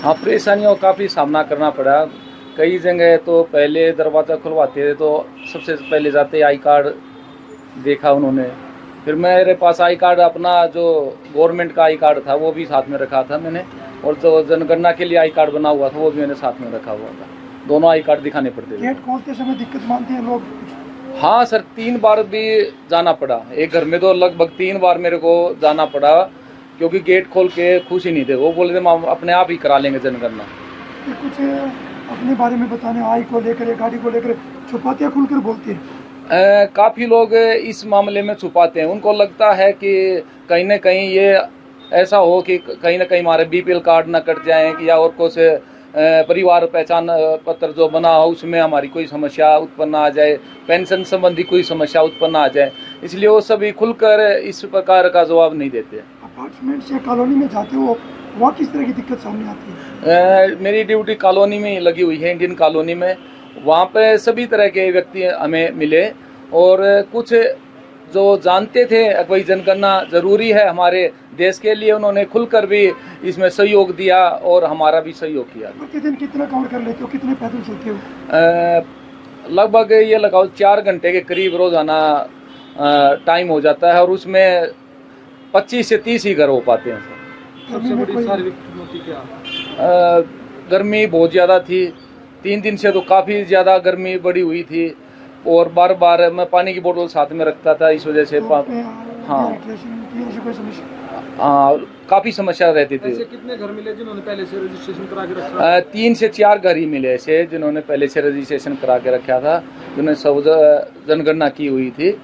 हाँ, परेशानियों का काफ़ी सामना करना पड़ा। कई जगह तो पहले दरवाज़ा खुलवाते थे तो सबसे पहले जाते आई कार्ड देखा उन्होंने। फिर मेरे पास आई कार्ड अपना जो गवर्नमेंट का आई कार्ड था वो भी साथ में रखा था मैंने, और जो जनगणना के लिए आई कार्ड बना हुआ था वो भी मैंने साथ में रखा हुआ था। दोनों आई कार्ड दिखाने पड़ते थे। गेट खोलते समय दिक्कत मानते हैं लोग? हाँ सर, 3 बार भी जाना पड़ा। एक घर में तो लगभग 3 बार मेरे को जाना पड़ा, क्योंकि गेट खोल के खुश ही नहीं थे। वो बोले थे हम अपने आप ही करा लेंगे जनगणना। कुछ अपने बारे में बताने, आई को लेकर या गाड़ी को लेकर छुपाते या खुलकर बोलते हैं? काफ़ी लोग इस मामले में छुपाते हैं। उनको लगता है कि कहीं ना कहीं ये ऐसा हो कि कहीं ना कहीं हमारे बीपीएल कार्ड ना कट जाएं, या और कुछ परिवार पहचान पत्र जो बना हो उसमें हमारी कोई समस्या उत्पन्न आ जाए, पेंशन संबंधी कोई समस्या उत्पन्न आ जाए, इसलिए वो सभी खुलकर इस प्रकार का जवाब नहीं देते। अपार्टमेंट या कॉलोनी में जाते हो, वहाँ किस तरह की दिक्कत सामने आती है? मेरी ड्यूटी कॉलोनी में लगी हुई है, इंडियन कॉलोनी में। वहाँ पे सभी तरह के व्यक्ति हमें मिले, और कुछ जो जानते थे भाई जनगणना जरूरी है हमारे देश के लिए, उन्होंने खुलकर भी इसमें सहयोग दिया और हमारा भी सहयोग किया। प्रतिदिन कितना कवर कर लेते हो, कितने पैदल चलते हो? लगभग ये लगाओ 4 घंटे के करीब रोजाना टाइम हो जाता है, और उसमें 25 से 30 ही घर हो पाते हैं सर। सबसे बड़ी शारीरिक चुनौती क्या? गर्मी बहुत ज़्यादा थी। 3 दिन से तो काफ़ी ज़्यादा गर्मी बढ़ी हुई थी, और बार बार मैं पानी की बोतल साथ में रखता था, इस वजह से हाँ काफ़ी समस्या रहती थी। ऐसे कितने घर मिले जिन्होंने पहले से रजिस्ट्रेशन करा के रखा? 3 से 4 घर ही मिले ऐसे जिन्होंने पहले से रजिस्ट्रेशन करा के रखा था, जिन्होंने सब जनगणना की हुई थी,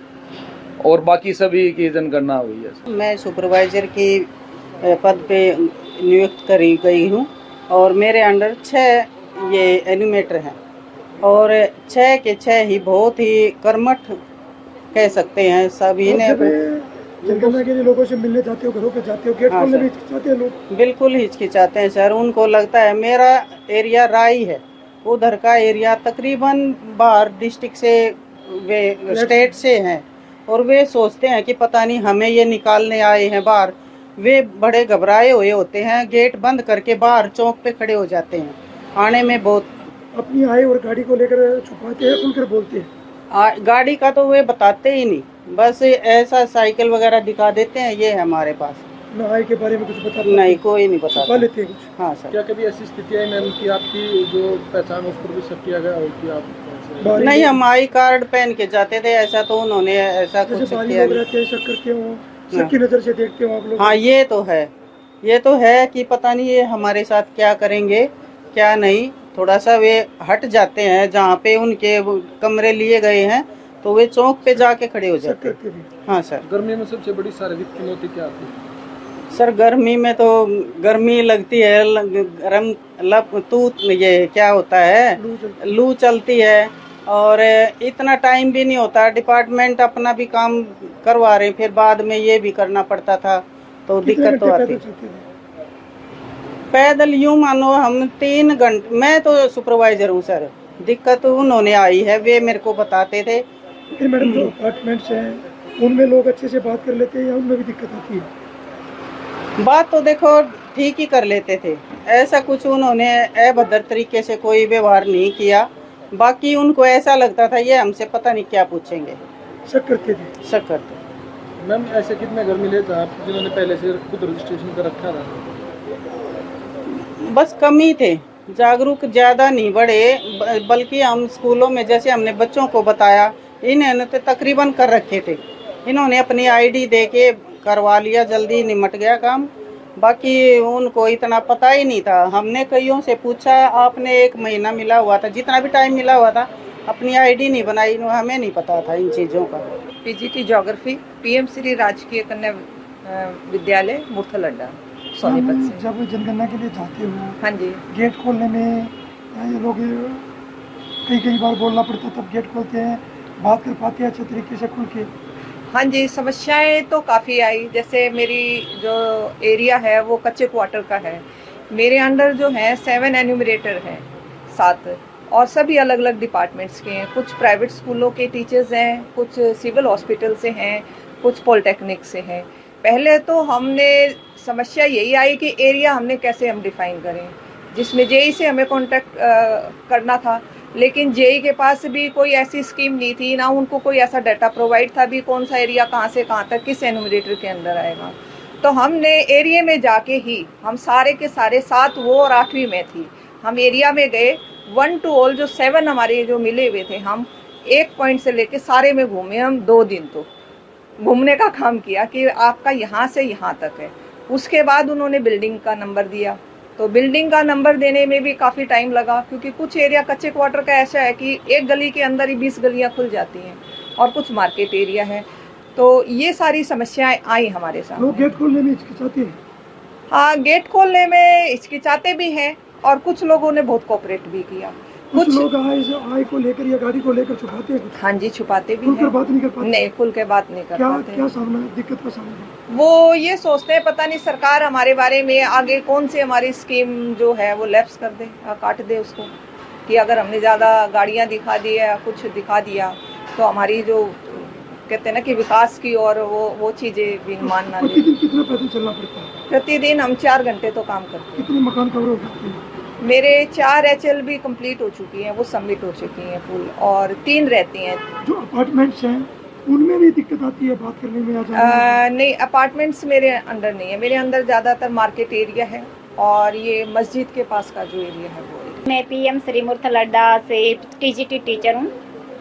और बाकी सभी की जनगणना हुई है। मैं सुपरवाइजर की पद पे नियुक्त करी गई हूँ, और मेरे अंडर 6 ये एनिमेटर हैं, और 6 के 6 ही बहुत ही कर्मठ कह सकते हैं। सभी ने जनगणना के लिए लोगों से मिलने जाते हो, घरों पे जाते हो, गेट खोलने में हिचकिचाते हैं लोग? बिल्कुल हिचकिचाते हैं सर। उनको लगता है मेरा एरिया राई है, उधर का एरिया तकरीबन बाहर डिस्ट्रिक्ट से, वे स्टेट से हैं, और वे सोचते हैं कि पता नहीं हमें ये निकालने आए हैं बाहर। वे बड़े घबराए हुए होते हैं, गेट बंद करके बाहर चौक पे खड़े हो जाते हैं। आने में बहुत अपनी आय और गाड़ी को लेकर छुपाते हैं, खुलकर बोलते हैं? गाड़ी का तो वे बताते ही नहीं, बस ऐसा साइकिल वगैरह दिखा देते हैं, ये है हमारे पास। ना आय के बारे में कुछ बता? नहीं, कोई नहीं बताता। लेते हैं कुछ? हाँ सर। क्या कभी ऐसी स्थिति आई मैम कि आपकी जो पहचान उस पर भी शक किया गया हो कि आप? नहीं, हम आई कार्ड पहन के जाते थे, ऐसा तो उन्होंने ऐसा कुछ किया नहीं। शक करते हो, शक की नजर से देखते हो आप लोग? हाँ, ये तो है कि पता नहीं ये हमारे साथ क्या करेंगे क्या नहीं। थोड़ा सा वे हट जाते हैं, जहाँ पे उनके कमरे लिए गए हैं तो वे चौक पे जाके खड़े हो जाते हैं। हाँ सर। गर्मी में सबसे बड़ी शारीरिक चुनौती क्या आती है? सर गर्मी में तो गर्मी लगती है, गरम ये क्या होता है, लू चलती है, और इतना टाइम भी नहीं होता। डिपार्टमेंट अपना भी काम करवा रहे, फिर बाद में ये भी करना पड़ता था, तो दिक्कत तो आती। पैदल यूँ मानो हम 3 घंटे, मैं तो सुपरवाइजर हूँ सर, दिक्कत उन्होंने आई है, वे मेरे को बताते थे। मैडम, जो अपार्टमेंट्स हैं उनमें लोग अच्छे से बात कर लेते हैं या उनमें भी दिक्कत आती है? बात तो देखो ठीक ही कर लेते थे, ऐसा कुछ उन्होंने अभद्र तरीके से कोई व्यवहार नहीं किया। बाकी उनको ऐसा लगता था ये हमसे पता नहीं क्या पूछेंगे। शक करते थे? शक करते। मैम, ऐसे कितने घर मिले थे आप जिन्होंने पहले से खुद रजिस्ट्रेशन कर रखा था? बस कम ही थे, जागरूक ज़्यादा नहीं बढ़े, बल्कि हम स्कूलों में जैसे हमने बच्चों को बताया, इन्होंने तो तकरीबन कर रखे थे। इन्होंने अपनी आईडी दे के करवा लिया, जल्दी निमट गया काम। बाकी उनको इतना पता ही नहीं था। हमने कईयों से पूछा, आपने 1 महीना मिला हुआ था, जितना भी टाइम मिला हुआ था, अपनी आईडी नहीं बनाई, हमें नहीं पता था इन चीज़ों का। पीजीटी ज्योग्राफी, पीएम श्री राजकीय कन्या विद्यालय मुरथल अड्डा सोनीपत से। जब जनगणना के लिए जाते हो, हाँ जी, गेट खोलने में ये लोग कई बार बोलना पड़ता, तब गेट खोलते हैं, बात कर पाते हैं अच्छे तरीके से खुल के? हाँ जी, समस्याएं तो काफ़ी आई। जैसे मेरी जो एरिया है वो कच्चे क्वार्टर का है। मेरे अंडर जो है 7 एन्यूमरेटर हैं, 7, और सभी अलग अलग डिपार्टमेंट्स के हैं। कुछ प्राइवेट स्कूलों के टीचर्स हैं, कुछ सिविल हॉस्पिटल से हैं, कुछ पॉलिटेक्निक से हैं। पहले तो हमने समस्या यही आई कि एरिया हमने कैसे हम डिफाइन करें। जिसमें जेई से हमें कांटेक्ट करना था, लेकिन जेई के पास भी कोई ऐसी स्कीम नहीं थी, ना उनको कोई ऐसा डाटा प्रोवाइड था भी कौन सा एरिया कहाँ से कहाँ तक किस एनुमरेटर के अंदर आएगा। तो हमने एरिया में जाके ही, हम सारे के सारे 7 वो और 8वीं में थी, हम एरिया में गए 1 to all जो 7 हमारे जो मिले हुए थे, हम एक पॉइंट से लेके सारे में घूमे। हम 2 दिन तो घूमने का काम किया कि आपका यहाँ से यहाँ तक है। उसके बाद उन्होंने बिल्डिंग का नंबर दिया, तो बिल्डिंग का नंबर देने में भी काफ़ी टाइम लगा, क्योंकि कुछ एरिया कच्चे क्वार्टर का ऐसा है कि एक गली के अंदर ही 20 गलियाँ खुल जाती हैं और कुछ मार्केट एरिया है। तो ये सारी समस्याएं आई हमारे सामने। लोग गेट खोलने में हिचकिचाते हैं। हाँ, गेट खोलने में हिचकिचाते भी हैं और कुछ लोगों ने बहुत कोऑपरेट भी किया। कुछ लोग आय को लेकर या गाड़ी को लेकर छुपाते हैं। हाँ जी, छुपाते भी खुलकर हैं। बात नहीं कर पाते। नहीं, खुल के बात नहीं कर पाते। क्या सामना दिक्कत का सामना? वो ये सोचते हैं पता नहीं सरकार हमारे बारे में आगे कौन सी हमारी स्कीम जो है वो लैप्स कर दे या काट दे उसको, कि अगर हमने ज़्यादा गाड़ियाँ दिखा दी या कुछ दिखा दिया तो हमारी जो कहते हैं ना कि विकास की और वो चीज़ें भी मान ना ले। प्रतिदिन कितना पैदल चलना पड़ता है? प्रतिदिन हम 4 घंटे तो काम करते हैं। कितने मकान कवर हो जाते हैं? मेरे 4 HL भी कंप्लीट हो चुकी हैं, वो सबमिट हो चुकी हैं फुल, और 3 रहती हैं। जो अपार्टमेंट्स हैं उनमें भी दिक्कत आती है बात करने में? नहीं, अपार्टमेंट्स मेरे अंडर नहीं है, मेरे अंदर ज़्यादातर मार्केट एरिया है और ये मस्जिद के पास का जो एरिया है वो एरिया। मैं PM श्री मुरथलड्डा से TGT टीचर हूँ।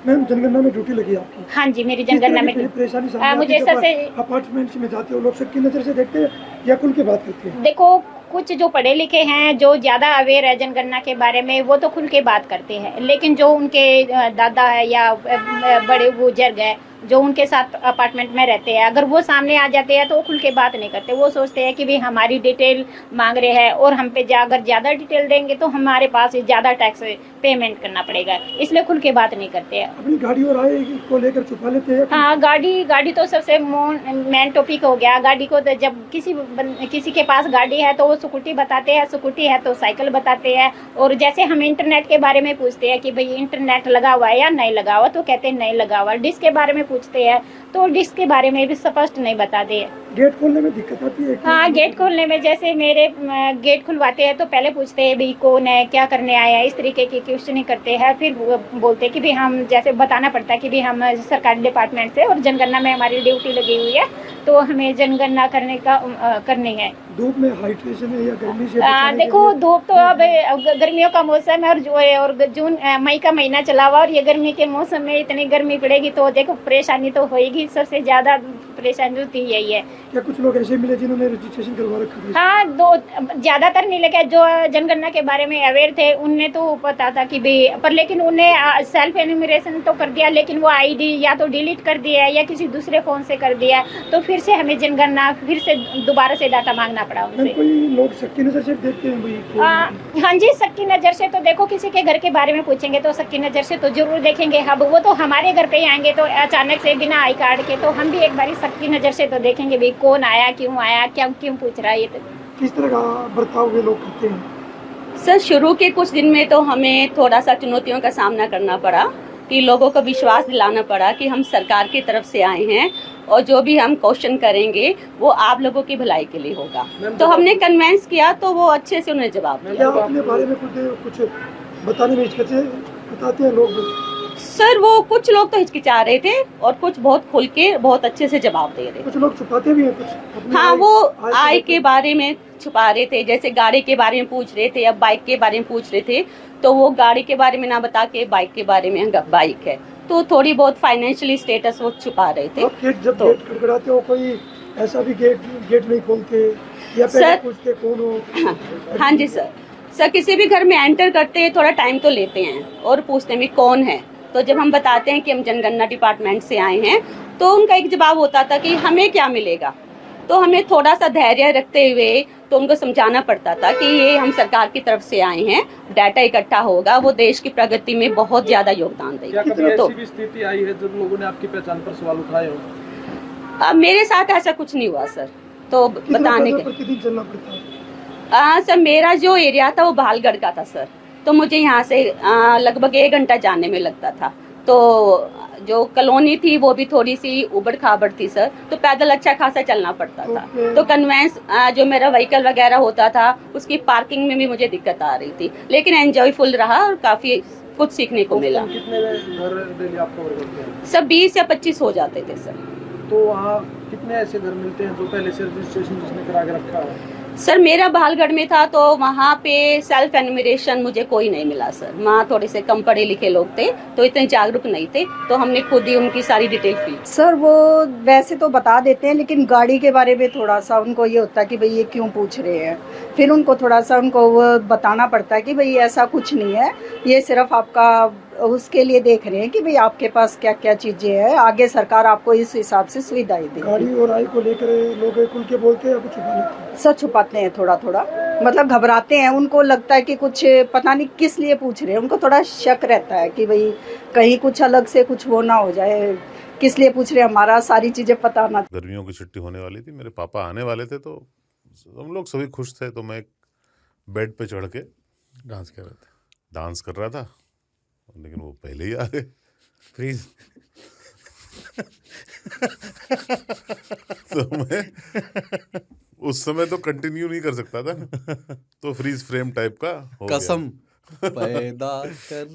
मैम, जनगणना में ड्यूटी लगी आपकी? हाँ जी, मेरी जनगणना में परेशानी मुझे सबसे अपार्टमेंट्स में जाते हो लोग सबकी नजर से देखते हैं या खुल के बात करते हैं? देखो, कुछ जो पढ़े लिखे हैं, जो ज़्यादा अवेयर है जनगणना के बारे में, वो तो खुल के बात करते हैं, लेकिन जो उनके दादा है या बड़े बुजुर्ग है जो उनके साथ अपार्टमेंट में रहते हैं, अगर वो सामने आ जाते हैं तो वो खुल के बात नहीं करते। वो सोचते हैं कि भाई हमारी डिटेल मांग रहे हैं और हम पे अगर ज़्यादा डिटेल देंगे तो हमारे पास ज़्यादा टैक्स पेमेंट करना पड़ेगा, इसलिए खुल के बात नहीं करते हैं। अपनी गाड़ी और आय को लेकर छुपा लेते हैं? हाँ, गाड़ी तो सबसे मेन टॉपिक हो गया। गाड़ी को तो जब किसी के पास गाड़ी है तो वो स्कूटी बताते हैं, स्कूटी है तो साइकिल बताते हैं। और जैसे हम इंटरनेट के बारे में पूछते हैं कि भाई इंटरनेट लगा हुआ है या नहीं लगा हुआ, तो कहते हैं नहीं लगा हुआ। डिश के बारे में पूछते हैं तो डिश के बारे में भी स्पष्ट नहीं बताते हैं। गेट खोलने में दिक्कत आती है? हाँ, गेट खोलने में जैसे मेरे गेट खुलवाते हैं तो पहले पूछते हैं भाई कौन है, क्या करने आया है, इस तरीके की क्वेश्चनिंग करते हैं। फिर बोलते हैं कि भाई हम, जैसे बताना पड़ता है कि भाई हम सरकारी डिपार्टमेंट से और जनगणना में हमारी ड्यूटी लगी हुई है तो हमें जनगणना करनी है। धूप में हाइड्रेशन है या गर्मी से? देखो, धूप तो अब गर्मियों का मौसम है और जून मई का महीना चला हुआ, और ये गर्मी के मौसम में इतनी गर्मी पड़ेगी तो देखो परेशानी तो होगी। सबसे ज्यादा परेशानी होती यही है। क्या कुछ लोग ऐसे मिले जिन्होंने रजिस्ट्रेशन करवा रखा था? हाँ, ज्यादातर नहीं लगे। जो जनगणना के बारे में अवेयर थे उन्हें तो पता था कि भाई, पर लेकिन उन्हें सेल्फ एन्यूमरेशन तो कर दिया, लेकिन वो ID या तो डिलीट कर दिया या किसी दूसरे फोन से कर दिया, तो फिर से हमें जनगणना फिर से दोबारा से डाटा मांगना पड़ा उनसे। कोई लोग शक्की नजर से देखते हैं भाई? हाँ जी, शक्की नजर से तो देखो, किसी के घर के बारे में पूछेंगे तो शक्की नजर से तो जरूर देखेंगे। अब वो तो हमारे घर पे ही आएंगे तो अचानक से बिना आई कार्ड के, तो हम भी एक बारी शक्की नजर से तो देखेंगे भाई कौन आया, क्यों आया, क्यों पूछ रहा है। ये तो किस तरह का बर्ताव वे लोग करते हैं? सर, शुरू के कुछ दिन में तो हमें थोड़ा सा चुनौतियों का सामना करना पड़ा कि लोगों को विश्वास दिलाना पड़ा कि हम सरकार की तरफ से आए हैं और जो भी हम क्वेश्चन करेंगे वो आप लोगों की भलाई के लिए होगा। तो हमने कन्वेंस किया तो वो अच्छे से उन्हें जवाब दिया। क्या अपने बारे में कुछ बताने में बताते हैं लोग? सर, वो कुछ लोग तो हिचकिचा रहे थे और कुछ बहुत खुल के बहुत अच्छे से जवाब दे रहे थे। कुछ लोग छुपाते भी हैं कुछ? हाँ, वो आय के बारे में छुपा रहे थे, जैसे गाड़ी के बारे में पूछ रहे थे या बाइक के बारे में पूछ रहे थे, तो वो गाड़ी के बारे में ना बता के बाइक के बारे में बाइक है, तो थोड़ी बहुत फाइनेंशियली स्टेटस वो छुपा रहे थे। जब गेट खड़खड़ाते हो कोई ऐसा भी गेट नहीं खोलते या पहले पूछते कौन हो? हाँ जी सर, किसी भी घर में एंटर करते हैं थोड़ा टाइम तो लेते हैं और पूछते हैं कौन है। तो जब हम बताते हैं कि हम जनगणना डिपार्टमेंट से आए हैं तो उनका एक जवाब होता था कि हमें क्या मिलेगा। तो हमें थोड़ा सा धैर्य रखते हुए तो उनको समझाना पड़ता था कि ये हम सरकार की तरफ से आए हैं, डाटा इकट्ठा होगा, वो देश की प्रगति में बहुत ज्यादा योगदान देगा। क्या कभी ऐसी भी स्थिति आई है जब लोगों ने आपकी पहचान पर सवाल उठाए हो? मेरे साथ ऐसा कुछ नहीं हुआ सर, तो बताने के प्रतिदिन चलना पड़ता है? सर, मेरा जो एरिया था वो बहालगढ़ का था सर, तो मुझे यहाँ से लगभग 1 घंटा जाने में लगता था। तो जो कॉलोनी थी वो भी थोड़ी सी उबड़ खाबड़ थी सर, तो पैदल अच्छा खासा चलना पड़ता था। तो कन्वेंस जो मेरा व्हीकल वगैरह होता था उसकी पार्किंग में भी मुझे दिक्कत आ रही थी, लेकिन एंजॉयफुल रहा और काफी कुछ सीखने को मिला। कितने घर डेली आप कवर करते हैं? सब 20 या 25 हो जाते थे सर। तो वहाँ कितने ऐसे घर मिलते हैं जो पहले से रजिस्ट्रेशन जिसने करा के रखा है? सर मेरा बहालगढ़ में था तो वहाँ पे सेल्फ एनुमरेशन मुझे कोई नहीं मिला सर। वहाँ थोड़े से कम पढ़े लिखे लोग थे तो इतने जागरूक नहीं थे, तो हमने खुद ही उनकी सारी डिटेल फिल। सर वो वैसे तो बता देते हैं, लेकिन गाड़ी के बारे में थोड़ा सा उनको ये होता है कि भाई ये क्यों पूछ रहे हैं, फिर उनको थोड़ा सा उनको वो बताना पड़ता है कि भाई ऐसा कुछ नहीं है, ये सिर्फ आपका उसके लिए देख रहे हैं कि भाई आपके पास क्या क्या चीज़ें हैं, आगे सरकार आपको इस हिसाब से सुविधाएं देगी। गाड़ी और आई को लेकर लोग खुल के बोलते हैं, कुछ छुपाते हैं? सर छुपाते हैं थोड़ा थोड़ा, मतलब घबराते हैं, उनको लगता है कि कुछ पता नहीं किस लिए पूछ रहे हैं, उनको थोड़ा शक रहता है कि भाई कहीं कुछ अलग से कुछ वो ना हो जाए, किस लिए पूछ रहे हैं, हमारा सारी चीज़ें पता ना। गर्मियों की छुट्टी होने वाली थी, मेरे पापा आने वाले थे, तो हम लोग सभी खुश थे। तो मैं बेड पे चढ़ के डांस कर रहा था, लेकिन वो पहले ही आ गए। फ्रीज। तो मैं उस समय तो कंटिन्यू नहीं कर सकता था ना, तो फ्रीज फ्रेम टाइप का हो गया। कसम पैदा कर